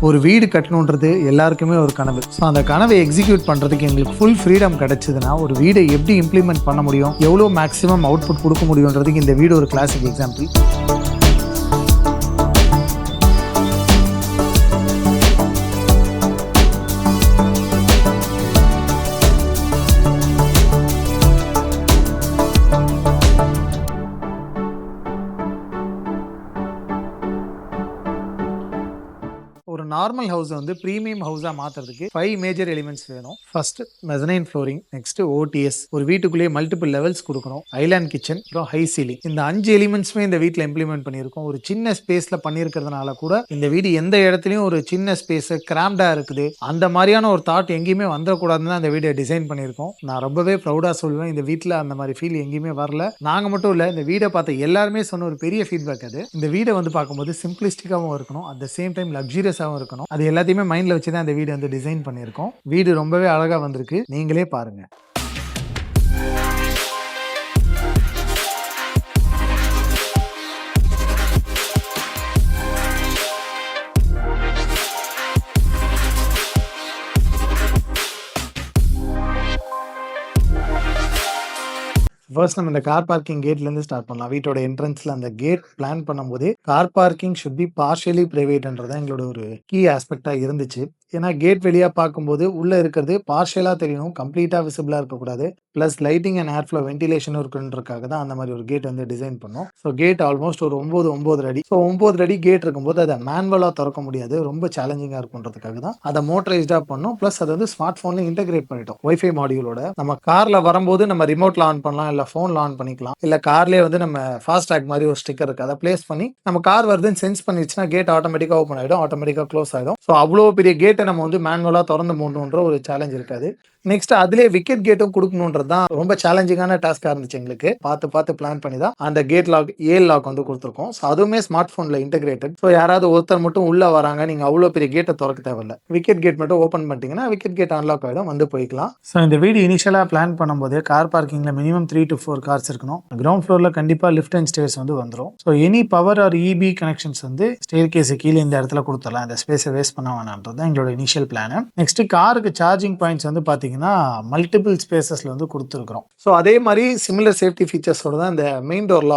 ஒரு வீடு கட்டணுன்றது எல்லாருக்குமே ஒரு கனவு. ஸோ அந்த கனவை எக்ஸிக்யூட் பண்ணுறதுக்கு எங்களுக்கு ஃபுல் ஃப்ரீடம் கிடச்சிதுன்னா ஒரு வீடை எப்படி இம்ப்ளிமெண்ட் பண்ண முடியும், எவ்வளோ மேக்ஸிமம் அவுட்புட் கொடுக்க முடியுன்றதுக்கு இந்த வீடு ஒரு கிளாசிக் எக்ஸாம்பிள். ஒரு நார்மல் ஹவுஸ் வந்து ப்ரீமியம் ஹவுஸாக மாற்றுறதுக்கு 5 மேஜர் எலிமெண்ட்ஸ் வேணும். First mezzanine flooring, next ODS, ஒரு வீட்டுக்குள்ளேயே மல்டிபிள் லெவல்ஸ் கொடுக்கணும், ஐலாண்ட் கிச்சன், அப்புறம் ஹை சீலிங். இந்த 5 எலிமெண்ட்ஸுமே இந்த வீட்டில் இம்ப்ளிமெண்ட் பண்ணியிருக்கோம். ஒரு சின்ன ஸ்பேஸில் பண்ணியிருக்கிறதுனால கூட இந்த வீடு எந்த இடத்துலையும் ஒரு சின்ன ஸ்பேஸ் கிராம்டாக இருக்குது அந்த மாதிரியான ஒரு தாட் எங்கேயுமே வந்துடக்கூடாதுன்னு தான் இந்த வீடை டிசைன் பண்ணியிருக்கோம். நான் ரொம்பவே ப்ரௌடாக சொல்லுவேன், இந்த வீட்டில் அந்த மாதிரி ஃபீல் எங்கேயுமே வரல. நாங்கள் மட்டும் இல்லை, இந்த வீடை பார்த்த எல்லாருமே சொன்ன ஒரு பெரிய ஃபீட்பேக் அது. இந்த வீடை வந்து பார்க்கும்போது சிம்பிளிஸ்டிக்காகவும் இருக்கணும், அட் த சேம் டைம் லக்ஸூரியஸாகவும் இருக்கணும். அது எல்லாத்தையுமே மைண்ட்ல வச்சு தான் இந்த வீடு வந்து டிசைன் பண்ணியிருக்கோம். வீடு ரொம்பவே அழகா வந்திருக்கு, நீங்களே பாருங்க. ஃபர்ஸ்ட் நம்ம இந்த கார் பார்க்கிங் கேட்லேருந்து ஸ்டார்ட் பண்ணலாம். வீட்டோட என்ட்ரன்ஸில் அந்த கேட் பிளான் பண்ணும்போது car parking should be partially பிரைவேட்ன்றதான் எங்களோட ஒரு கீ ஆஸ்பெக்டாக இருந்துச்சு. ஏன்னா கேட் வெளியாக பார்க்கும்போது உள்ளே இருக்கிறது பார்ஷியலாக தெரியணும், கம்ப்ளீட்டாக விசிபிளாக இருக்கக்கூடாது. Plus lighting and air flow வென்டிலேஷனும் இருக்குன்றதுக்காக தான் அந்த மாதிரி ஒரு கேட் வந்து டிசைன் பண்ணோம். ஸோ கேட் ஆல்மோஸ்ட் ஒரு 9 அடி. ஸோ 9 அடி கேட் இருக்கும்போது அதை மேனுவலாக திறக்க முடியாது, ரொம்ப சேலஞ்சிங்காக இருக்குன்றதுக்காக தான் அதை மோட்டரைஸ்டாக பண்ணோம். ப்ளஸ் அதை வந்து ஸ்மார்ட் ஃபோனில் இன்டெகிரேட் பண்ணிட்டோம் வைஃபை மாடியூலோட. நம்ம காரில் வரும்போது நம்ம ரிமோட்டில் ஆன் பண்ணலாம், இல்லை ஃபோனில் ஆன் பண்ணிக்கலாம், இல்லை கார்லேயே வந்து நம்ம ஃபாஸ்டாக் மாதிரி ஒரு ஸ்டிக்கர் இருக்குது, அதை பிளேஸ் பண்ணி நம்ம கார் வருதுன்னு சென்ஸ் பண்ணிடுச்சுன்னா கேட் ஆட்டோமேட்டிக்காக ஓப்பன் ஆகிடும், ஆட்டோமேட்டிக்காக க்ளோஸ் ஆகிடும். ஸோ அவ்வளோ பெரிய கேட்டை நம்ம வந்து மேனுவலாக திறந்து மூடணுன்ற ஒரு சேலஞ்ச் இருக்காது. நெக்ஸ்ட் அதுலேயே விக்கெட் கேட்டும் கொடுக்கணுன்றது தான் ரொம்ப சேலஞ்சிங்கான டாஸ்காக இருந்துச்சு எங்களுக்கு. பார்த்து பிளான் பண்ணி தான் அந்த கேட் லாக் ஏல் லாக் வந்து கொடுத்துருக்கோம். ஸோ அதுவுமே ஸ்மார்ட் ஃபோனில் இன்டெகிரேட்டட். ஸோ யாராவது ஒருத்தர் மட்டும் உள்ளே வராங்க, நீங்கள் அவ்வளோ பெரிய கேட்டை திறக்க தேவையில்லை, விக்கெட் கேட் மட்டும் ஓப்பன் பண்ணிட்டீங்கன்னா விக்கெட் கேட் அன்லாக் ஆகிடும், வந்து போய்க்கலாம். ஸோ இந்த வீடு இனிஷியலாக பிளான் பண்ணும்போது கார் பார்க்கிங்கில் மினிமம் 3 to 4 கார்ஸ் இருக்கணும். கிரவுண்ட் ஃப்ளோரில் கண்டிப்பாக லிஃப்ட் அண்ட் ஸ்டேர்ஸ் வந்து வந்துடும். So any power or EB connections வந்து ஸ்டேர் கேஸ் கீழே இந்த இடத்துல கொடுத்துடலாம், இந்த ஸ்பேஸை வேஸ்ட் பண்ண வேணான்றது தான் எங்களோட இனிஷியல் பிளான். நெக்ஸ்ட் காருக்கு சார்ஜிங் பாயிண்ட்ஸ் வந்து பார்த்தீங்கன்னா மல்டிபிள் ஸ்பேசஸ்ல வந்து கொடுத்துருக்கிறோம். ஸோ அதே மாதிரி சிமிலர் சேஃப்டி ஃபீச்சர்ஸோட தான் இந்த மெயின் டோர்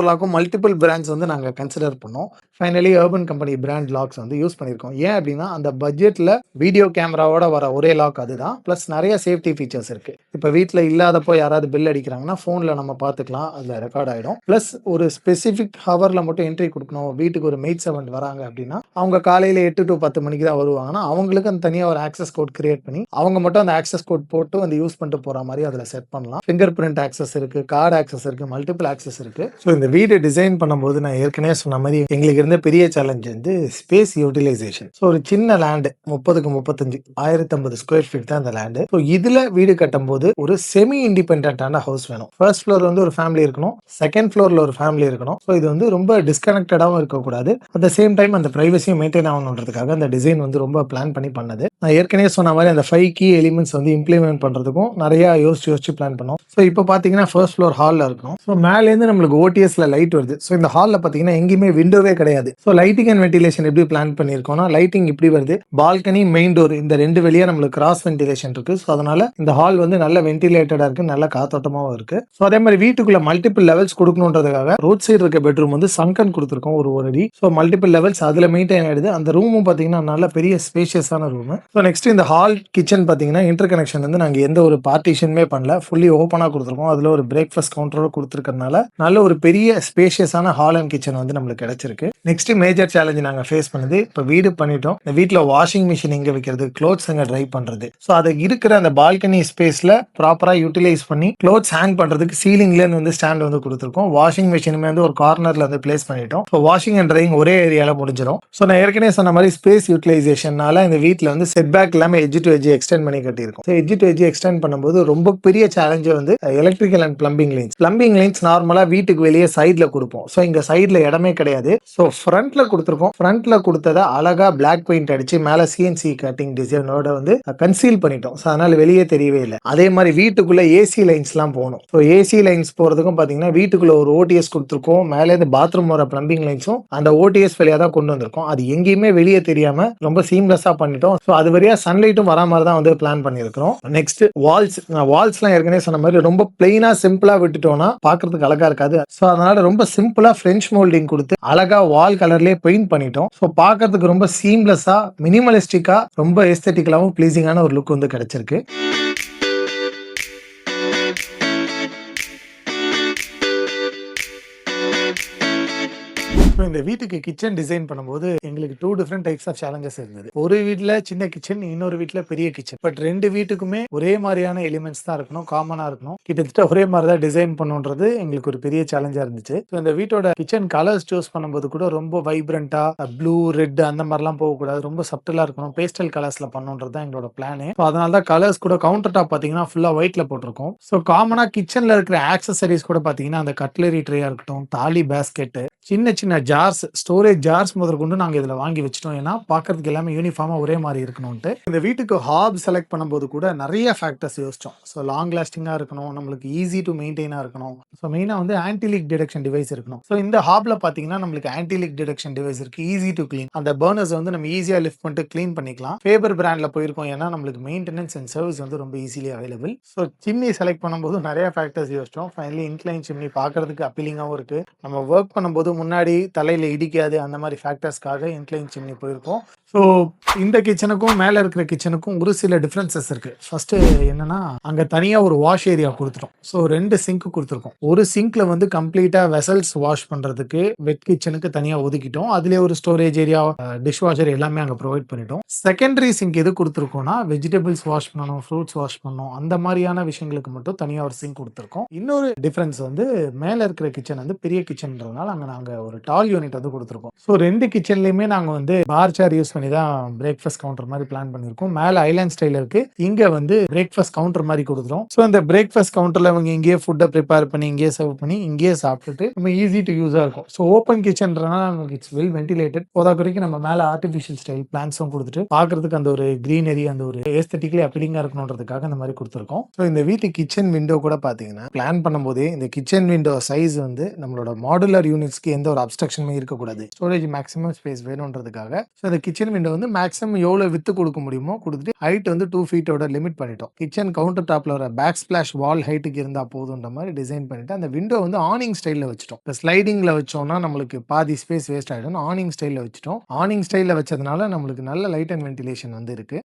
லாக்கும் மல்டிபிள் பிராண்ட்ஸ் வந்து நாங்கள் கன்சிடர் பண்ணோம். Finally urban company brand locks வந்து யூஸ் பண்ணியிருக்கோம். ஏன் அப்படின்னா அந்த பட்ஜெட்டில் வீடியோ கேமராவோட வர ஒரே லாக் அதுதான். ப்ளஸ் நிறைய சேஃப்டி ஃபீச்சர்ஸ் இருக்குது. இப்போ வீட்டில் இல்லாதப்போ யாராவது பில் அடிக்கிறாங்கன்னா ஃபோனில் நம்ம பார்த்துக்கலாம், அதில் ரெக்கார்ட் ஆகிடும். ப்ளஸ் ஒரு ஸ்பெசிஃபிக் ஹவரில் மட்டும் என்ட்ரி கொடுக்கணும். வீட்டுக்கு ஒரு மெய்ட் சர்வெண்ட் வராங்க அப்படின்னா அவங்க காலையில் 8 to 10 மணிக்கு தான் வருவாங்கன்னா அவங்களுக்கு அந்த தனியாக ஒரு ஆக்சஸ் கோட் கிரியேட் பண்ணி அவங்க மட்டும் அந்த ஆக்சஸ் கோட் போட்டு வந்து யூஸ் பண்ணிட்டு போகிற மாதிரி அதில் செட் பண்ணலாம். ஃபிங்கர் பிரிண்ட் ஆக்சஸ் இருக்குது, கார்டு ஆக்சஸ் இருக்குது, மல்டிபிள் ஆக்சஸ் இருக்குது. ஸோ இந்த வீடு டிசைன் பண்ணும்போது நான் ஏற்கனவே சொன்ன மாதிரி எங்களுக்கு இருந்த பெரிய சேலஞ்ச் வந்து ஸ்பேஸ் யூட்டிலைசேஷன். ஸோ ஒரு சின்ன லேண்டு 30x35 1050 ஸ்கொயர் ஃபீட் தான் அந்த லேண்டு. ஸோ இதில் வீடு கட்டும் போது ஒரு செமி இண்டிபெண்டான ஹவுஸ் வேணும். ஃபர்ஸ்ட் ஃப்ளோர் வந்து ஒரு ஃபேமிலி இருக்கணும், செகண்ட் ஃப்ளோரில் ஒரு ஃபேமிலி இருக்கணும். ஸோ இது வந்து ரொம்ப டிஸ்கனெக்டடாகவும் இருக்கக்கூடாது, அட் த சேம் டைம் அந்த ப்ரைவசியும் மெயின்டைன் ஆகணுன்றதுக்காக அந்த டிசைன் வந்து ரொம்ப பிளான் பண்ணது. நான் ஏற்கனவே சொன்ன மாதிரி அந்த 5 கீ எலிமெண்ட்ஸ் வந்து இம்ப்ளிமெண்ட் பண்ணுறதுக்கும் நிறைய யோசிச்சு பிளான் பண்ணோம். ஸோ இப்போ பார்த்தீங்கன்னா ஃபர்ஸ்ட் ஃப்ளோர் ஹாலில் இருக்கும். ஸோ மேலேருந்து நம்மளுக்கு ஓடிஎஸ்ல லைட் வருது. ஸோ இந்த ஹாலில் பார்த்தீங்கன்னா எங்கேயுமே விண்டோவே கிடையாது. ஸோ லைட்டிங் அண்ட் வென்டிலேஷன் எப்படி பிளான் பண்ணியிருக்கோம்னா லைட்டிங் இப்படி வருது, பால்கனி மெயின் டோர் இந்த 2 வெளியே நம்மளுக்கு கிராஸ் வென்டிலேஷன் இருக்கு. ஸோ அதனால இந்த ஹால் வந்து நல்ல வென்டிலேட்டடா இருக்கு, நல்ல காத்தோட்டமாகவும் இருக்கு. ஸோ அதே மாதிரி வீட்டுக்குள்ள மல்டிபிள் லெவல்ஸ் கொடுக்கணுன்றதுக்காக ரோட் சைடு இருக்க பெட்ரூம் வந்து சங்கன் கொடுத்துருக்கோம், ஒரு அடி. ஸோ மல்டிபிள் லெவல்ஸ் அதில் மெயின்டைன் ஆயிடுது. அந்த ரூமும் பார்த்தீங்கன்னா நல்ல பெரிய ஸ்பேஷியஸான ரூம். ஸோ நெக்ஸ்ட் இந்த ஹால் கிச்சன் பார்த்தீங்கன்னா இன்டர் கனெக்ஷன் வந்து நாங்கள் எந்த ஒரு பார்ட்டிஷனுமே பண்ணல, ஃபுல்லி ஓப்பனாக கொடுத்துருக்கோம். அதில் ஒரு பிரேக்ஃபாஸ்ட் கவுண்டரோட கொடுத்துருக்கறனால நல்ல ஒரு பெரிய ஸ்பேஷியஸான ஹால் அண்ட் கிச்சன் வந்து நம்மளுக்கு கிடைச்சிருக்கு. நெக்ஸ்ட் மேஜர் சேலஞ்ச் நாங்கள் ஃபேஸ் பண்ணது, இப்போ வீடு பண்ணிட்டோம், இந்த வீட்டில் வாஷிங் மிஷின் எங்கே வைக்கிறது, க்ளோத்ஸ் எங்கே ட்ரை பண்ணுறது. ஸோ அதை இருக்கிற அந்த பால்கனி ஸ்பேஸில் ப்ராப்பராக யூட்டிலைஸ் பண்ணி க்ளோத்ஸ் ஹேங் பண்ணுறதுக்கு சீலிங்லேருந்து வந்து ஸ்டாண்ட் வந்து கொடுத்துருக்கோம். வாஷிங் மிஷினுமே வந்து ஒரு கார்னரில் வந்து பிளேஸ் பண்ணிட்டோம். ஸோ வாஷிங் அண்ட் ட்ரைங் ஒரே ஏரியாவில் முடிஞ்சிடும். ஸோ நான் ஏற்கனவே சொன்ன மாதிரி ஸ்பேஸ் யூட்டிலைசேஷனால இந்த வீட்டில் வந்து செட் பேக் எல்லாமே எட்ஜ் டு எட்ஜ் எக்ஸ்டெண்ட் பண்ணி கட்டியிருக்கும். So edge to edge extend பண்ணும்போது ரொம்ப பெரிய சேலஞ்சு வந்து எலக்ட்ரிக்கல் அண்ட் பிளம்பிங் லைன்ஸ் நார்மலாக வீட்டுக்கு வெளியே சைடில் கொடுப்போம். ஸோ இங்கே சைடில் இடமே கிடையாது. ஸோ ஃப்ரண்ட்ல குடுத்துருக்கோம். ஃப்ரண்ட்ல குடுத்தத அழகா பிளாக் பெயிண்ட் அடிச்சு மேல சிஎன்சி கட்டிங் டிசைனோட வந்து கன்சீல் பண்ணிட்டோம். ஸோ அதனால வெளியே தெரியவே இல்ல. அதே மாரி வீட்டுக்குள்ள ஏசி லைன்ஸ்லாம் போணும். ஸோ ஏசி லைன்ஸ் போறதுக்கும் பார்த்தீங்கன்னா, வீட்டுக்குள்ள ஒரு ஓடிஎஸ் குடுத்துருக்கோம். மேலேருந்து பாத்ரூம் வர பிளம்பிங் லைன்ஸும் அந்த ஓடிஎஸ் வழியா தான் கொண்டு வந்திருக்கோம். அது எங்கேயுமே வெளியே தெரியாம ரொம்ப சீம்லெஸ்ஸா பண்ணிட்டோம். ஸோ அது வழியா சன்லைட்டும் வரா மாரி தான் வந்து பிளான் பண்ணியிருக்கிறோம். நெக்ஸ்ட் வால்ஸ்லாம் ஏற்கனவே சொன்ன மாரி ரொம்ப பிளெயினா சிம்பிளா விட்டுட்டோம்னா பார்க்கறதுக்கு அழகா இருக்காது. ஸோ அதனால ரொம்ப சிம்பிளா பிரெஞ்ச் மோல்டிங் குடுத்து அழகா வால் கலர்லயே பெயிண்ட் பண்ணிட்டோம். ஸோ பார்க்கறதுக்கு ரொம்ப சீம்லெஸ்ஸா, மினிமலிஸ்டிக்கா, ரொம்ப எஸ்தெட்டிக்கலாவும் ப்ளீசிங்கான ஒரு லுக் வந்து கிடைச்சிருக்கு. இந்த வீட்டுக்கு கிச்சன் டிசைன் பண்ணும்போது எங்களுக்கு 2 டிஃபரெண்ட் டைப்ஸ் ஆஃப் சேலஞ்சஸ் இருந்தது. ஒரு வீட்ல சின்ன கிச்சன், இன்னொரு வீட்ல பெரிய கிச்சன். பட் 2 வீட்டுக்குமே ஒரே மாரியான எலிமெண்ட்ஸ் தான் இருக்கணும், காமனா இருக்கணும். கிட்டத்தட்ட ஒரே மாரி தான் டிசைன் பண்ணணும்ன்றது எங்களுக்கு ஒரு பெரிய சேலஞ்சா இருந்துச்சு. ஸோ இந்த வீட்டோட கிச்சன் கலர்ஸ் சூஸ் பண்ணும்போது கூட ரொம்ப வைப்ரண்டா ப்ளூ, ரெட் அந்த மாரிலாம் போகக்கூடாது. ரொம்ப சப்டலா இருக்கணும். பேஸ்டல் கலர்ஸ்ல பண்ணணும்ன்றது தான் எங்களோட பிளானே. ஸோ அதனால தான் கலர்ஸ் கூட கவுண்டர் டாப் பார்த்தீங்கன்னா ஃபுல்லா ஒயிட்ல போட்டிருக்கோம். ஸோ காமனா கிச்சன்ல இருக்கிற ஆக்சசரிஸ் கூட பார்த்தீங்கன்னா அந்த கட்லரி ட்ரேயா இருக்கட்டும், தாலி பேஸ்கெட், சின்ன சின்ன ஜார்ஸ், ஸ்டோரேஜ் ஜார்ஸ் முதற்கொண்டு நாங்க இதுல வாங்கி வச்சுட்டோம். ஏன்னா பார்க்கறதுக்கு எல்லாமே யூனிஃபார்மா ஒரே மாரி இருக்கணும்ட்டு. இந்த வீட்டுக்கு ஹாப் செலக்ட் பண்ணும்போது கூட நிறைய ஃபேக்டர்ஸ் யோசிச்சோம். ஸோ லாங் லாஸ்டிங்கா இருக்கணும், நம்மளுக்கு ஈஸி டு மெயின்டெயினா இருக்கணும். ஸோ மெயினா வந்து ஆன்டி லீக் டிடெக்ஷன் டிவைஸ் இருக்கணும். ஸோ இந்த ஹாப்ல பார்த்தீங்கன்னா நம்மளுக்கு ஆன்டி லீக் டிடெக்ஷன் டிவைஸ் இருக்கு. Easy to clean. அந்த பர்னர்ஸ் வந்து நம்ம ஈஸியா லிஃப்ட் பண்ணிட்டு கிளீன் பண்ணிக்கலாம். ஃபேபர் பிராண்ட்ல போயிருக்கோம். ஏன்னா நம்மளுக்கு மெயின்டெனன்ஸ் அண்ட் சர்வீஸ் வந்து ரொம்ப easily available. So chimney select பண்ணும்போது நிறைய ஃபேக்டர்ஸ் யோசிச்சோம். ஃபைனலி இன்க்ளைன் சிம்னி பார்க்கறதுக்கு அப்பீலிங்காகவும் இருக்கு. நம்ம ஒர்க் பண்ணும்போது முன்னாடி தலையில இடிக்காது அந்த மாதிரி ஃபேக்டர்ஸ்க்காக இன்க்ளைன் சிம்னி போயிருக்கோம். ஸோ இந்த கிச்சனுக்கும் மேல இருக்கிற கிச்சனுக்கும் ஒரு சில டிஃபரன்சஸ் இருக்கு. ஃபர்ஸ்ட் என்னன்னா, அங்க தனியா ஒரு வாஷ் ஏரியா கொடுத்துட்டோம். ஸோ 2 சிங்க் கொடுத்துருக்கோம். ஒரு சிங்க்ல வந்து கம்ப்ளீட்டா வெசல்ஸ் வாஷ் பண்றதுக்கு வெட் கிச்சனுக்கு தனியா ஒதுக்கிட்டோம். அதுலயே ஒரு ஸ்டோரேஜ் ஏரியா, டிஷ் வாஷர் எல்லாமே அங்க ப்ரொவைட் பண்ணிட்டோம். செகண்டரி சிங்க் எது கொடுத்துருக்கோம்னா, வெஜிடபிள்ஸ் வாஷ் பண்ணணும், ஃப்ரூட்ஸ் வாஷ் பண்ணணும், அந்த மாதிரியான விஷயங்களுக்கு மட்டும் தனியா ஒரு சிங்க் கொடுத்துருக்கோம். இன்னொரு டிஃபரன்ஸ் வந்து மேல இருக்கிற கிச்சன் வந்து பெரிய கிச்சன்றதுனால அங்க நாங்க ஒரு டால் யூனிட் வந்து கொடுத்துருக்கோம். ஸோ 2 கிச்சன்லயுமே நாங்க வந்து பார் சேர் யூஸ் பண்ணி தான் பிரேக்ஃபாஸ்ட் கவுண்டர் மாதிரி பிளான் பண்ணியிருக்கோம். மேல ஐலாண்ட் ஸ்டைல் இருக்கு, இங்க வந்து பிரேக்ஃபாஸ்ட் கவுண்டர் மாதிரி கொடுத்துரும். ஸோ இந்த பிரேக்ஃபாஸ்ட் கவுண்டர்ல அவங்க இங்கேயே ஃபுட்டை ப்ரிப்பேர் பண்ணி இங்கேயே சர்வ் பண்ணி இங்கேயே சாப்பிட்டுட்டு நம்ம ஈஸி டு யூஸா இருக்கும். ஸோ ஓப்பன் கிச்சன்றதுனால நமக்கு இட்ஸ் வெல் வென்டிலேட்டட். போதாக்குறைக்கு நம்ம மேல ஆர்டிஃபிஷியல் ஸ்டைல் பிளான்ஸும் கொடுத்துட்டு பார்க்கறதுக்கு அந்த ஒரு கிரீனரி, அந்த ஒரு ஏஸ்தட்டிக்கலி அப்பீலிங்கா இருக்கணுன்றதுக்காக அந்த மாதிரி கொடுத்துருக்கோம். ஸோ இந்த வீட்டு கிச்சன் விண்டோ கூட பாத்தீங்கன்னா பிளான் பண்ணும்போதே இந்த கிச்சன் விண்டோ சைஸ் வந்து நம்மளோட மாடுலர் யூனிட்ஸ்க்கு எந்த ஒரு அப்ஸ்ட்ரக்ஷனுமே இருக்கக்கூடாது. ஸ்டோரேஜ் மேக்ஸிமம் ஸ்பேஸ் வேணும்ன்றதுக்காக ஸோ இந்த கிச்சன் விண்டோ வந்து மேக்ஸிமம் எவ்வளவு வித்து கொடுக்க முடியுமோ கொடுத்துட்டு ஹைட் வந்து 2 ஃபீட்டோட லிமிட் பண்ணிட்டோம். கிச்சன் கவுண்டர் டாப்ல வர பேக் ஸ்பிளாஷ் வால் ஹைட்டுக்கு இருந்தா போதுன்ற மாதிரி டிசைன் பண்ணிட்டு அந்த விண்டோ வந்து ஆனிங் ஸ்டைல்ல வச்சுட்டோம். இப்போ ஸ்லைடிங்ல வச்சோம்னா நம்மளுக்கு பாதி ஸ்பேஸ் வேஸ்ட் ஆயிடும். ஆனிங் ஸ்டைல்ல வச்சுட்டோம். ஆனிங் ஸ்டைல்ல வச்சதுனால நம்மளுக்கு நல்ல லைட் அண்ட் வென்டிலேஷன் வந்து இருக்கு.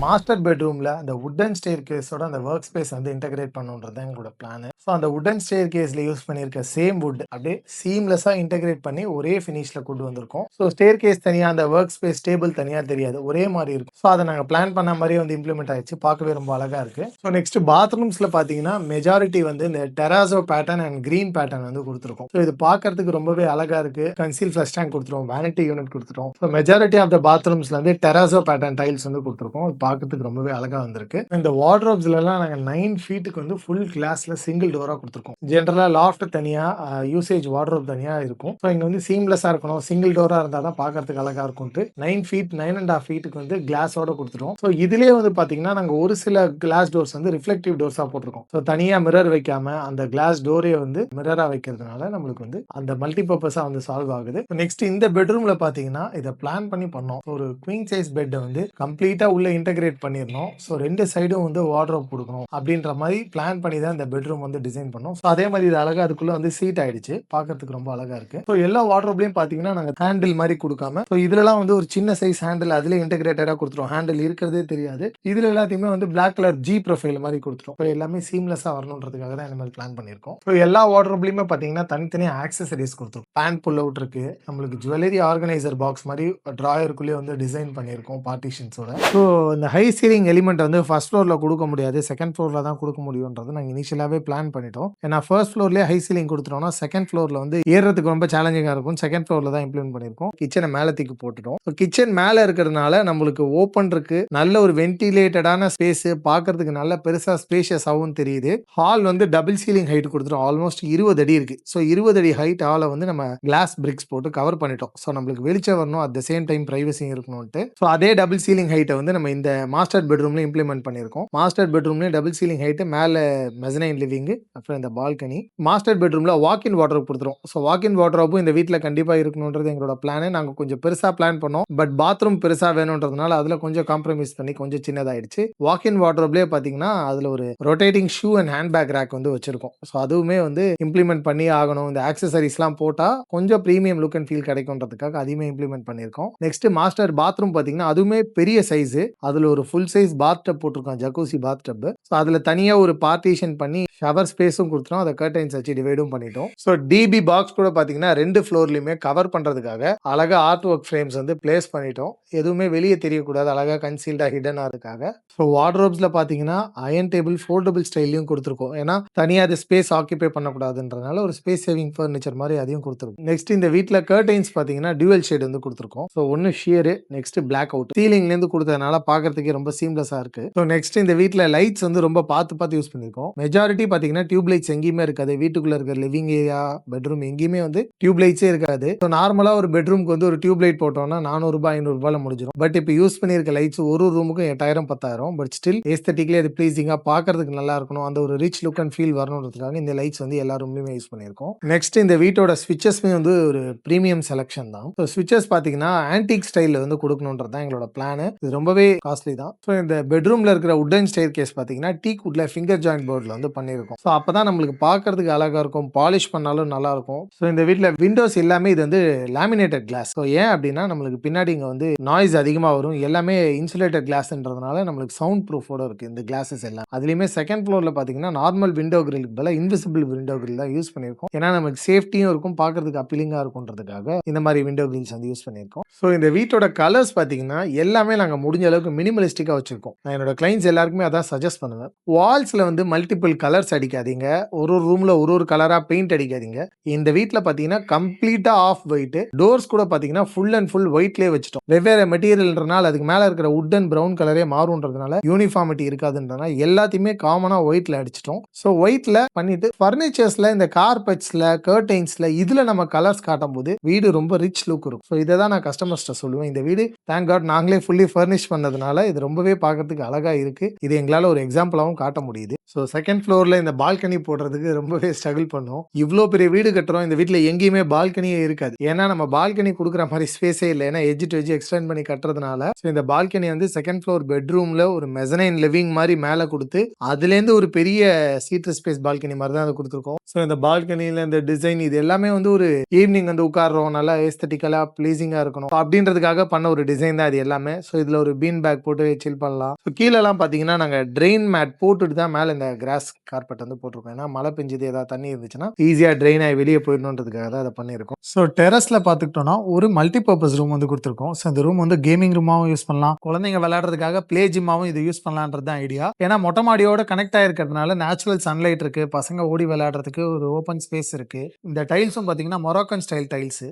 மாஸ்டர் பெட்ரூம்ல அந்த வுடன் ஸ்டேர் கேஸோட அந்த ஒர்க் ஸ்பேஸ் வந்து இன்டகிரேட் பண்ணுன்றது எங்களோட பிளான். ஸோ அந்த வுடன் ஸ்டேர் கேஸ்ல யூஸ் பண்ணியிருக்க சேம் வுட் அப்படியே சீம்லெஸ்ஸா இன்டகிரேட் பண்ணி ஒரே ஃபினிஷ்ல கொண்டு வந்திருக்கோம். ஸோ ஸ்டேர் கேஸ் தனியா, அந்த ஒர்க் ஸ்பேஸ் டேபிள் தனியா தெரியாது, ஒரே மாதிரி இருக்கும். ஸோ அதை நாங்கள் பிளான் பண்ண மாதிரியே வந்து இம்ப்ளிமெண்ட் ஆயிடுச்சு. பார்க்கவே ரொம்ப அழகா இருக்கு. ஸோ நெக்ஸ்ட் பாத்ரூம்ஸ்ல பாத்தீங்கன்னா மெஜாரிட்டி வந்து இந்த டெராசோ பேட்டர்ன் அண்ட் கிரீன் பேட்டர்ன் வந்து கொடுத்துருக்கோம். ஸோ இது பார்க்கறதுக்கு ரொம்பவே அழகா இருக்கு. கன்சீல் ஃப்ளஷ் டேங்க் கொடுத்துருவோம், வேனிட்டி யூனிட் கொடுத்துருவோம். ஸோ மெஜாரிட்டி ஆஃப் த பாத்ரூம்ஸ்ல வந்து டெராசோ பேட்டர்ன் டைல்ஸ் வந்து கொடுத்துருக்கோம். பார்க்கறதுக்கு ரொம்பவே அழகா வந்திருக்கு. இந்த வார்ட்ரோப்ஸ்ல எல்லாம் நாங்க 9 ஃபீட்டுக்கு வந்து ஃபுல் கிளாஸ்ல சிங்கிள் டோரா கொடுத்துருக்கோம். ஜென்ரலா லாஃப்ட் தனியா, யூசேஜ் வார்ட்ரோப் தனியா இருக்கும். ஸோ இங்க வந்து சீம்லெஸ்ஸா இருக்கணும், சிங்கிள் டோரா இருந்தா தான் பார்க்கறதுக்கு அழகா இருக்கும்ட்டு 9 ஃபீட் 9.5 ஃபீட்டுக்கு வந்து கிளாஸோட கொடுத்துருவோம். ஸோ இதுலயே வந்து பாத்தீங்கன்னா நாங்க ஒரு சில கிளாஸ் டோர்ஸ் வந்து ரிஃப்ளெக்டிவ் டோர்ஸா போட்டிருக்கோம். ஸோ தனியா மிரர் வைக்காம அந்த கிளாஸ் டோரே வந்து மிரரா வைக்கிறதுனால நம்மளுக்கு வந்து அந்த மல்டி பர்பஸா வந்து சால்வ் ஆகுது. நெக்ஸ்ட் இந்த பெட்ரூம்ல பாத்தீங்கன்னா இதை பிளான் பண்ணி பண்ணோம். ஒரு குவீன் சைஸ் பெட்டை வந்து கம்ப்ளீட்டா உள்ள இன்டகிரேட் பண்ணிடணும். ஸோ 2 சைடும் வந்து வார்ட்ரோப் கொடுக்கணும் அப்படின்ற மாதிரி பிளான் பண்ணி தான் இந்த பெட்ரூம் வந்து டிசைன் பண்ணோம். ஸோ அதே மாதிரி இது அழகா அதுக்குள்ள வந்து சீட் ஆயிடுச்சு. பார்க்கறதுக்கு ரொம்ப அழகா இருக்கு. ஸோ எல்லா வார்ட்ரோப்லயும் பாத்தீங்கன்னா நாங்க ஹேண்டில் மாதிரி கொடுக்காம, ஸோ இதுலலாம் வந்து ஒரு சின்ன சைஸ் ஹேண்டில் அதுல இன்டகிரேட்டடா கொடுத்துரும். ஹேண்டில் இருக்கிறதே தெரியாது. இதுல எல்லாத்தையுமே வந்து பிளாக் கலர் ஜி ப்ரொஃபைல் மாதிரி கொடுத்துரும். ஸோ எல்லாமே சீம்லெஸ்ஸா வரணுன்றதுக்காக தான் இந்த மாதிரி பிளான் பண்ணியிருக்கோம். ஸோ எல்லா வார்ட்ரோப்லயுமே பாத்தீங்கன்னா தனித்தனியா ஆக்சசரிஸ் கொடுத்துரும். பேன் புல் அவுட் இருக்கு, நம்மளுக்கு ஜுவல்லரி ஆர்கனைசர் பாக்ஸ் மாதிரி டிராயருக்குள்ளேயே வந்து டிசைன் பண்ணியிருக்கோம் பார்ட்டிஷன்ஸோட. ஸோ இந்த ஹை சீலிங் எலிமெண்ட் வந்து ஃபர்ஸ்ட் ஃப்ளோர்ல கொடுக்க முடியாது, செகண்ட் ஃப்ளோர்ல தான் கொடுக்க முடியும்ன்றது நாங்கள் இனிஷியலாகவே பிளான் பண்ணிட்டோம். ஏன்னா ஃபர்ஸ்ட் ஃப்ளோர்லயே ஹை சீலிங் குடுத்துட்டோம்னா, செகண்ட் ஃப்ளோர்ல வந்து ஏறுறதுக்கு ரொம்ப சேலஞ்சிங்கா இருக்கும். செகண்ட் ஃப்ளோர்ல தான் இம்ப்ளிமெண்ட் பண்ணியிருக்கோம். கிச்சன மேல தூக்கி போட்டுட்டோம். கிச்சன் மேல இருக்கிறதுனால நம்மளுக்கு ஓப்பன் இருக்கு. நல்ல ஒரு வென்டிலேட்டடான ஸ்பேஸ் பார்க்கறதுக்கு நல்ல பெருசா ஸ்பேஷியஸாவும் தெரியுது. ஹால் வந்து டபுள் சீலிங் ஹைட் குடுத்துட்டோம். ஆல்மோஸ்ட் 20 அடி இருக்கு. 20 அடி ஹைட் ஹால வந்து நம்ம கிளாஸ் பிரிக்ஸ் போட்டு கவர் பண்ணிட்டோம். நம்மளுக்கு வெளிச்சம் வரணும். அட் த சேம் டைம் பிரைவசியும் இருக்கணும்ட்டு. அதே டபுள் சீலிங் ஹைட்ட வந்து நம்ம இந்த மாஸ்டர் பெட்ரூம்ல இம்ப்ளிமெண்ட் பண்ணியிருக்கோம். மாஸ்டர் பெட்ரூம்லயும் டபுள் சீலிங் ஹைட் மேல மெசனைன் லிவிங், அப்புறம் இந்த பால்கனி. மாஸ்டர் பெட்ரூம்ல வாக் இன் வார்ட்ரோப் குடுத்துறோம். வாக் இன் வார்ட்ரோப்பும் இந்த வீட்ல கண்டிப்பா இருக்கணும்ன்றது எங்களோட பிளான். நாங்க கொஞ்சம் பெருசா பிளான் பண்ணோம். பட் பாத்ரூம் பெருசா வேணும்ன்றதுனால அதுல கொஞ்சம் காம்ப்ரமைஸ் பண்ணி கொஞ்சம் சின்னதாயிடுச்சு. வாக் இன் வார்ட்ரோப்லயே பாத்தீங்கன்னா அதுல ஒரு rotating shoe and hand bag rack வந்து வச்சிருக்கோம். அதுவுமே வந்து இம்ப்ளிமெண்ட் பண்ணி ஆகணும். இந்த ஆக்சஸரீஸ்லாம் போட்டா கொஞ்சம் பிரீமியம் லுக் அண்ட் ஃபீல் கிடைக்கும்ன்றதுக்காக அதையுமே இம்ப்ளிமெண்ட் பண்ணியிருக்கோம். நெக்ஸ்ட் மாஸ்டர் பாத்ரூம் பாத்தீங்கன்னா அதுவுமே பெரிய சைஸ். அதுல ஒரு ஃபுல் சைஸ் பாத் டப் போட்டிருக்கோம். ஜக்கூசி பாத் டப். அதுல தனியா ஒரு பார்ட்டிஷன் பண்ணி ஷவர் ஸ்பேஸும் கொடுத்துட்டோம். அதை கர்டைன்ஸ் வச்சு டிவைடும் பண்ணிட்டோம். டிபி பாக்ஸ் கூட பாத்தீங்கன்னா 2 ஃப்ளோர்லயுமே கவர் பண்றதுக்காக அழகா ஆர்ட் ஒர்க் ஃப்ரேம்ஸ் வந்து பிளேஸ் பண்ணிட்டோம். எதுவுமே வெளியே தெரியக்கூடாது, அழகா கன்சீல்டா ஹிடன் ஆறதுக்காக. வார்ட்ரோப்ஸ்ல பாத்தீங்கன்னா அயர்ன் டேபிள் ஃபோல்டபிள் ஸ்டைலையும் கொடுத்துருக்கோம். ஏன்னா தனியா அது ஸ்பேஸ் ஆக்கிபை பண்ணக்கூடாதுன்றதுனால ஒரு ஸ்பேஸ் சேவிங் ஃபர்னிச்சர் மாதிரி அதையும் கொடுத்துருக்கோம். நெக்ஸ்ட் இந்த வீட்ல கர்டைன்ஸ் பாத்தீங்கன்னா டியூவல் ஷேட் வந்து கொடுத்துருக்கோம். ஒன்னு ஷியர், நெக்ஸ்ட் பிளாக் அவுட். சீலிங்ல இருந்து கொடுத்ததுனால பாக்குறதுக்கே ரொம்ப சீம்லெஸ்ஸா இருக்கு. நெக்ஸ்ட் இந்த வீட்ல லைட்ஸ் வந்து ரொம்ப பார்த்து யூஸ் பண்ணிருக்கோம். மெஜாரிட்டி பாத்தீங்கன்னா டியூப் லைட்ஸ் எங்கேயுமே இருக்காது. வீட்டுக்குள்ள இருக்க லிவிங் ஏரியா, பெட்ரூம் எங்கேயுமே வந்து டியூப் லைட்ஸே இருக்காது. நார்மலா ஒரு பெட்ரூம்க்கு வந்து ஒரு டியூப் லைட் போட்டோம்னா 400 ரூபாய் 500 ரூபாயில முடிஞ்சிடும். பட் இப்போ யூஸ் பண்ணிருக்க லைட்ஸ் ஒரு ரூமுக்கும் 8000 10,000. பட் ஸ்டில் ஏஸ்தட்டிக்லி அது ப்ளீசிங்கா பார்க்கறதுக்கு நல்லா இருக்கணும். அந்த ஒரு ரிச் லுக் அண்ட் ஃபீல் வரணுன்றதுக்காக இந்த லைட்ஸ் வந்து எல்லா ரூம்லயுமே யூஸ் பண்ணிருக்கோம். நெக்ஸ்ட் இந்த வீட்டோட ஸ்விட்சஸ்மே வந்து ஒரு பிரீமியம் செலக்ஷன் தான். ஸ்விட்சஸ் பாத்தீங்கன்னா ஆன்டிக் ஸ்டைல்ல வந்து கொடுக்கணும்ன்றது தான் எங்களோட பிளான். இது ரொம்பவே காஸ்ட்லி தான். இந்த பெட்ரூம்ல இருக்கிற வுடன் ஸ்டேர் கேஸ் பாத்தீங்கன்னா டீக் வுட்ல ஃபிங்கர் ஜாயிண்ட் போர்ட்ல வந்து பண்ணிருக்கோம். அப்பதான் நம்மளுக்கு பார்க்கறதுக்கு அழகா இருக்கும். பாலிஷ் பண்ணாலும் நல்லா இருக்கும். இந்த வீட்ல விண்டோஸ் எல்லாமே இது வந்து லேமினேட்டட் கிளாஸ். ஏன் அப்படின்னா நம்மளுக்கு பின்னாடி இங்க வந்து நாய்ஸ் அதிகமா வரும். எல்லாமே இன்சுலேட்டட் கிளாஸ்ன்றதுனால நம்மளுக்கு சவுண்ட் ப்ரூஃபோட இருக்கு இந்த கிளாஸஸ் எல்லாம். அதுலயுமே செகண்ட் ஃப்ளோர்ல பாத்தீங்கன்னா நார்மல் விண்டோ கிரில்க்கு பதிலா இன்விசிபிள் விண்டோ கிரில் தான் யூஸ் பண்ணிருக்கோம். ஏன்னா நமக்கு சேஃப்டியும் இருக்கும், பார்க்கறதுக்கு அப்பீலிங்கா இருக்கும்ன்றதுக்காக இந்த மாதிரி விண்டோ கிரில்ஸ் வந்து யூஸ் பண்ணிருக்கோம். இந்த வீட்டோட கலர்ஸ் பாத்தீங்கன்னா எல்லாமே நாங்க முடிஞ்ச அளவுக்கு மினிமலிஸ்டிக்கா வச்சிருக்கோம். நான் என்னோட கிளைண்ட்ஸ் எல்லாருக்குமே அதான் சஜஸ்ட் பண்ணுவேன். வால்ஸ்ல வந்து மல்டிபிள் கலர்ஸ் அடிக்காதீங்க. ஒரு ரூம்ல ஒரு கலரா பெயிண்ட் அடிக்காதீங்க. இந்த வீட்ல பாத்தீங்கன்னா கம்ப்ளீட்டா ஆஃப் ஒயிட். டோர்ஸ் கூட பாத்தீங்கன்னா ஃபுல் அண்ட் ஃபுல் ஒயிட்லயே வச்சிட்டோம். வெவ்வேறு மெட்டீரியல்ன்றனால அதுக்கு மேல இருக்கிற வுட் அண்ட் பிரவுன் கலரே மாறும்ன்றதுனால யூனிஃபார்மிட்டி இருக்காதுன்றதுனால எல்லாத்தையுமே காமனா ஒயிட்ல அடிச்சிட்டோம். ஒயிட்ல பண்ணிட்டு ஃபர்னிச்சர்ஸ்ல இந்த கார்பெட்ஸ்ல கர்டைன்ஸ்ல இதுல நம்ம கலர்ஸ் காட்டும் போது வீடு ரொம்ப ரிச் லுக் இருக்கும். இதை தான் நான் கஸ்டமர்ஸ்ட்ட சொல்லுவேன். இந்த வீடு தேங்க் காட் நாங்களே ஃபுல்லி ஃபர்னிஷ் பண்ணதுனால இது ரொம்பவே பார்க்கறதுக்கு அழகா இருக்கு. இது எங்களால ஒரு எக்ஸாம்பிளாவும் காட்ட முடியுது. செகண்ட் ஃப்ளோர்ல இந்த பால்கனி போடுறதுக்கு ரொம்பவே ஸ்ட்ரகிள் பண்ணோம். இவ்ளோ பெரிய வீடு கட்டுறோம். இந்த வீட்ல எங்கேயுமே பால்கனியே இருக்காது. ஏன்னா நம்ம பால்கனி குடுக்குற மாதிரி ஸ்பேஸே இல்ல. ஏன்னா எட்ஜ் டு எட்ஜ் எக்ஸ்டெண்ட் பண்ணி கட்டுறதுனால இந்த பால்கனி வந்து செகண்ட் ஃப்ளோர் பெட்ரூம்ல ஒரு மெசனைன் லிவிங் மாதிரி மேல கொடுத்து அதுலேருந்து ஒரு பெரிய சீட்டர் ஸ்பேஸ் பால்கனி மாதிரி தான் அதை கொடுத்துருக்கோம். இந்த பால்கனில இந்த டிசைன் இது எல்லாமே வந்து ஒரு ஈவினிங் வந்து உட்கார்றோம், நல்லா ஏஸ்தட்டிக்கலா ப்ளீசிங்கா இருக்கணும் அப்படின்றதுக்காக பண்ண ஒரு டிசைன் தான் இது எல்லாமே. இதுல ஒரு பீன் பேக் போட்டு சில் பண்ணலாம். கீழெல்லாம் பாத்தீங்கன்னா நாங்க ட்ரெயின் மேட் போட்டுட்டு தான் மேல இந்த கிராஸ் கார்பெட் வந்து போட்டிருக்கோம். ஏன்னா மழை பெஞ்சது ஏதாவது தண்ணி இருந்துச்சுன்னா ஈஸியா ட்ரெயின் ஆகி வெளியே போயிடணுன்றதுக்காக தான் அதை பண்ணியிருக்கோம். டெரஸ்ல பாத்துக்கிட்டோம்னா ஒரு மல்டி பர்பஸ் ரூம் வந்து கொடுத்துருக்கோம். இந்த ரூம் வந்து கேமிங் ரூமாவும் யூஸ் பண்ணலாம், குழந்தைங்க விளையாடுறதுக்காக பிளே ஜிம்மாவும் இது யூஸ் பண்ணலான்றது தான் ஐடியா. ஏன்னா மொட்டை மாடியோட கனெக்ட் ஆயிருக்கிறதுனால நேச்சுரல் சன்லைட் இருக்கு, பசங்க ஓடி விளையாடுறதுக்கு ஒரு ஓப்பன் ஸ்பேஸ் இருக்கு. இந்த டைல்ஸும் பாத்தீங்கன்னா மொராக்கன் ஸ்டைல் டைல்ஸ்.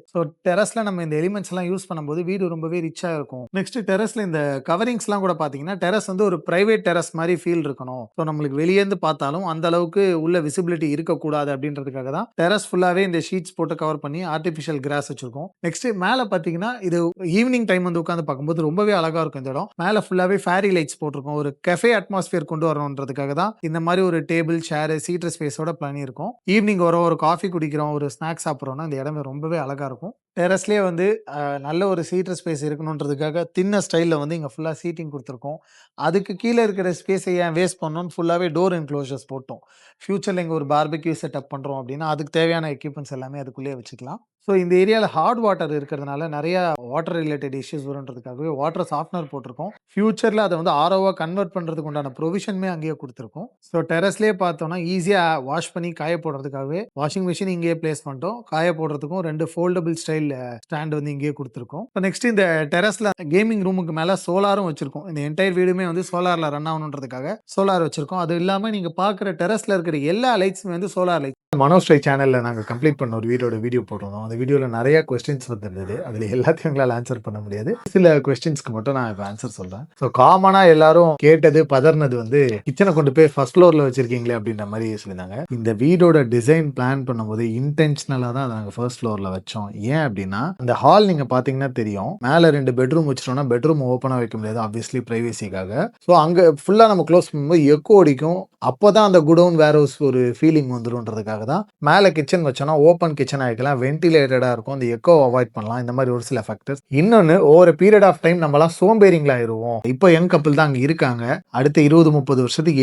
டெரஸ்ல நம்ம இந்த எலிமெண்ட்ஸ் எல்லாம் யூஸ் பண்ணும்போது வீடு ரொம்பவே ரிச்சா இருக்கும். நெக்ஸ்ட் டெரஸ்ல இந்த கவரிங்ஸ் எல்லாம் கூட பாத்தீங்கன்னா டெரஸ் வந்து ஒரு பிரைவேட் டெரஸ் மாதிரி ஃபீல் இருக்கணும். நம்மளுக்கு வெளியே இருந்து பார்த்தாலும் அந்த அளவுக்கு உள்ள விசிபிலிட்டி இருக்கக்கூடாது அப்படின்றதுக்காக தான் டெரஸ் ஃபுல்லாவே இந்த ஷீட்ஸ் போட்டு கவர் பண்ணி ஆர்டிபிஷியல் கிராஸ் வச்சிருக்கோம். நெக்ஸ்ட் மேல பாத்தீங்கன்னா இது ஈவினிங் டைம் வந்து உட்காந்து பார்க்கும்போது ரொம்பவே அழகா இருக்கும். இந்த இடம் மேல ஃபுல்லாவே ஃபேரி லைட்ஸ் போட்டிருக்கோம். ஒரு கஃபே அட்மாஸ்பியர் கொண்டு வரணுன்றதுக்காக தான் இந்த மாதிரி ஒரு டேபிள் சேர் சீட்டர் ஸ்பேஸோட பண்ணி இருக்கும். ஈவினிங் ஒரு காஃபி குடிக்கிறோம், ஒரு ஸ்நாக்ஸ் சாப்பிட்றோம்னா இந்த இடமே ரொம்பவே அழகா இருக்கும். டெரஸ்லேயே வந்து நல்ல ஒரு சீட்டர் ஸ்பேஸ் இருக்கணுன்றதுக்காக தின்ன ஸ்டைலில் வந்து இங்கே ஃபுல்லாக சீட்டிங் கொடுத்துருக்கோம். அதுக்கு கீழே இருக்கிற ஸ்பேஸை ஏன் வேஸ்ட் பண்ணணும்னு ஃபுல்லாகவே டோர் என்க்ளோஷர்ஸ் போட்டோம். ஃபியூச்சரில் இங்கே ஒரு பார்பிக்யூ செட்டப் பண்ணுறோம் அப்படின்னா அதுக்கு தேவையான எக்யூப்மெண்ட்ஸ் எல்லாமே அதுக்குள்ளேயே வச்சுக்கலாம். ஸோ இந்த ஏரியால ஹார்ட் வாட்டர் இருக்கிறதுனால நெறைய வாட்டர் ரிலேட்டட் இஷ்யூஸ் வரும்ன்றதுக்காகவே வாட்டர் சாஃப்ட்னர் போட்டிருக்கோம். ஃபியூச்சர்ல அத வந்து ஆர்ஓவா கன்வெர்ட் பண்றதுக்கு உண்டான ப்ரொவிஷனுமே அங்கேயே குடுத்துருக்கோம். ஸோ டெர்ரஸ்லயே பார்த்தோம்னா, ஈஸியா வாஷ் பண்ணி காய போடுறதுக்காகவே வாஷிங் மிஷின் இங்கேயே பிளேஸ் பண்ணிட்டோம். காய போடுறதுக்கும் 2 ஃபோல்டபிள் ஸ்டைல் ஸ்டாண்ட் வந்து இங்கேயே குடுத்துருக்கோம். இப்போ நெக்ஸ்ட் இந்த டெர்ரஸ்ல கேமிங் ரூமுக்கு மேல சோலாரும் வச்சிருக்கோம். இந்த என்டையர் வீடுமே வந்து சோலார்ல ரன் ஆகணுன்றதுக்காக சோலார் வச்சிருக்கோம். அது இல்லாம நீங்க பார்க்குற டெர்ரஸ்ல இருக்கிற எல்லா லைட்ஸுமே வந்து சோலார் லைட். மனோஸ்டை சேனல்ல நாங்க கம்ப்ளீட் பண்ண ஒரு வீடோட வீடியோ போட்டிருந்தோம். அந்த வீடியோல நெறைய கொஸ்டின்ஸ் வந்திருந்தது. அதுல எல்லாத்தையும் எங்களால ஆன்சர் பண்ண முடியாது. சில கொஸ்டின்ஸ்க்கு மட்டும் நான் இப்ப ஆன்சர் சொல்றேன். ஸோ காமனா எல்லாரும் கேட்டது, பதர்னது வந்து கிச்சனை கொண்டு போய் ஃபர்ஸ்ட் ஃப்ளோர்ல வச்சிருக்கீங்களே அப்படின்ற மாதிரி சொல்லியிருந்தாங்க. இந்த வீடோட டிசைன் பிளான் பண்ணும்போது இன்டென்ஷனலா தான் அதை நாங்க ஃபர்ஸ்ட் ஃப்ளோர்ல வச்சோம். ஏன் அப்படின்னா, அந்த ஹால் நீங்க பாத்தீங்கன்னா தெரியும். மேல 2 பெட்ரூம் வச்சிட்டோம்னா பெட்ரூம் ஓப்பனா வைக்க முடியாது. ஆப்வியஸ்லி பிரைவசிக்காக. ஸோ அங்க ஃபுல்லா நம்ம க்ளோஸ் பண்ணும்போது எக்கோ அடிக்கும். அப்பதான் அந்த குடவுன் வேர் ஹவுஸ் ஒரு ஃபீலிங் வந்துரும்ன்றதுக்காக தான் மேல கிச்சன் வச்சோம்னா ஓப்பன் கிச்சன் ஆகிக்கலாம், வென்டிலேட்டடா இருக்கும், அந்த எக்கோ அவாய்ட் பண்ணலாம். இந்த மாதிரி ஒரு சில ஃபேக்டர்ஸ். இன்னொன்னு, ஓவர் பீரியட் ஆஃப் டைம் நம்மளாம் சோம்பேறிங்களா ஆயிருவோம். இப்போ யங் கப்பிள் தான் அங்க இருக்காங்க. அடுத்த 20-30 வருஷத்துக்கு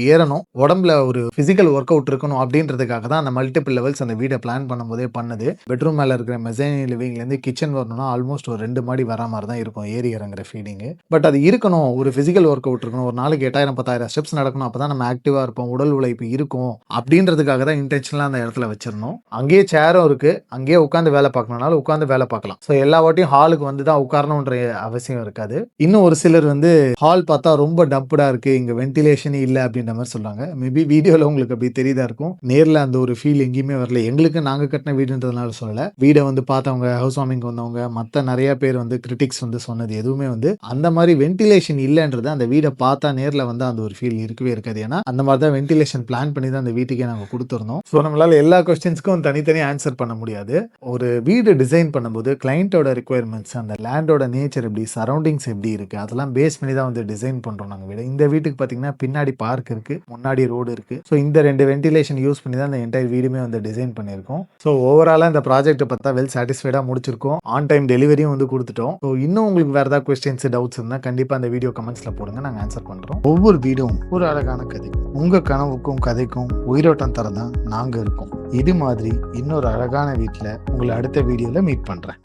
ஏறணும், உடம்புல ஒரு பிசிக்கல் ஒர்க் அவுட் இருக்கணும் அப்படின்றதுக்காக தான் அந்த மல்டிபிள் லெவல்ஸ் அந்த வீடை பிளான் பண்ணும்போதே பண்ணது. பெட்ரூம் மேல இருக்கிற மெசைனிங் லிவிங்ல இருந்து கிச்சன் வரணும்னா ஆல்மோஸ்ட் ஒரு 2 மாடி வர மாதிரி தான் இருக்கும் ஏறி இறங்குற ஃபீலிங். பட் அது இருக்கணும், ஒரு பிசிக்கல் ஒர்க் அவுட் இருக்கணும், ஒரு நாளைக்கு 8000-10,000 ஸ்டெப்ஸ் நடக்கணும், அப்பதான் நம்ம ஆக்டிவா இருப்போம், உடல் உழைப்பு இருக்கும் அப்படின்றதுக்காக தான் இன்டென்ஷனலா அந்த இடத்துல வச்சிருந்தோம். அங்கேயே சேரும் இருக்கு, அங்கேயே உட்காந்து வேலை பார்க்கணும்னாலும் உட்காந்து வேலை பார்க்கலாம். ஸோ எல்லா வாட்டியும் ஹாலுக்கு வந்து தான் உட்காரணுன்ற அவசியம் இருக்காது. இன்னும் ஒரு சிலர் வந்து ஹால் பார்த்தா ரொம்ப டம்படா இருக்கு, இங்க வென்டிலேஷன் இல்ல அப்படின்ற மாதிரி சொல்றாங்க. மேபி வீடியோல உங்களுக்கு அப்படி தெரியுதா இருக்கும், நேர்ல அந்த ஒரு ஃபீல் எங்கேயுமே வரல. எங்களுக்கு நாங்க கட்டின வீடுன்றதுனால சொல்லல, வீடை வந்து பார்த்தவங்க, ஹவுஸ் வார்மிங் வந்தவங்க, மற்ற நிறைய பேர் வந்து கிரிட்டிக்ஸ் வந்து சொன்னது எதுவுமே வந்து அந்த மாதிரி வென்டிலேஷன் இல்லைன்றது அந்த வீடை பார்த்தா நேர்ல வந்து அந்த ஒரு ஃபீல் இருக்கவே இருக்காது. ஏன்னா அந்த மாதிரி தான் வென்டிலேஷன் பிளான் பண்ணி தான் அந்த வீட்டுக்கே நாங்க கொடுத்துருந்தோம். ஸோ நம்மளால எல்லா கொஸ்டின்ஸ்க்கும் தனித்தனி ஆன்சர் பண்ண முடியாது. ஒரு வீடு டிசைன் பண்ணும்போது கிளையண்டோட ரிக்வயர்மெண்ட்ஸ், அந்த லேண்டோட நேச்சர் எப்படி, சரௌண்டிங்ஸ் எப்படி இருக்கு, அதெல்லாம் பேஸ் பண்ணி தான் வந்து டிசைன் பண்றோம் நாங்க வீடு. இந்த வீட்டுக்கு பாத்தீங்கன்னா பின்னாடி பார்க் இருக்கு, முன்னாடி ரோடு இருக்கு. ஸோ இந்த 2 வென்டிலேஷன் யூஸ் பண்ணி தான் இந்த என்டையர் வீடுமே வந்து டிசைன் பண்ணியிருக்கோம். ஸோ ஓவராலா இந்த ப்ராஜெக்ட் பார்த்தா வெல் சாட்டிஸ்ஃபைடா முடிச்சிருக்கோம். ஆன் டைம் டெலிவரியும் வந்து கொடுத்துட்டோம். ஸோ இன்னும் உங்களுக்கு வேற ஏதாவது கொஸ்டின்ஸ், டவுட்ஸ் இருந்தா கண்டிப்பா அந்த வீடியோ கமெண்ட்ஸ்ல போடுங்க, நாங்க ஆன்சர் பண்றோம். ஒவ்வொரு வீடும் ஒரு அழகான கதை. உங்க கனவுக்கும் கதைக்கும் உயிரோட்டம் தரதான் நாங்க இருக்கோம். இது மாதிரி இன்னொரு அழகான வீட்டில் உங்களை அடுத்த வீடியோல மீட் பண்றேன்.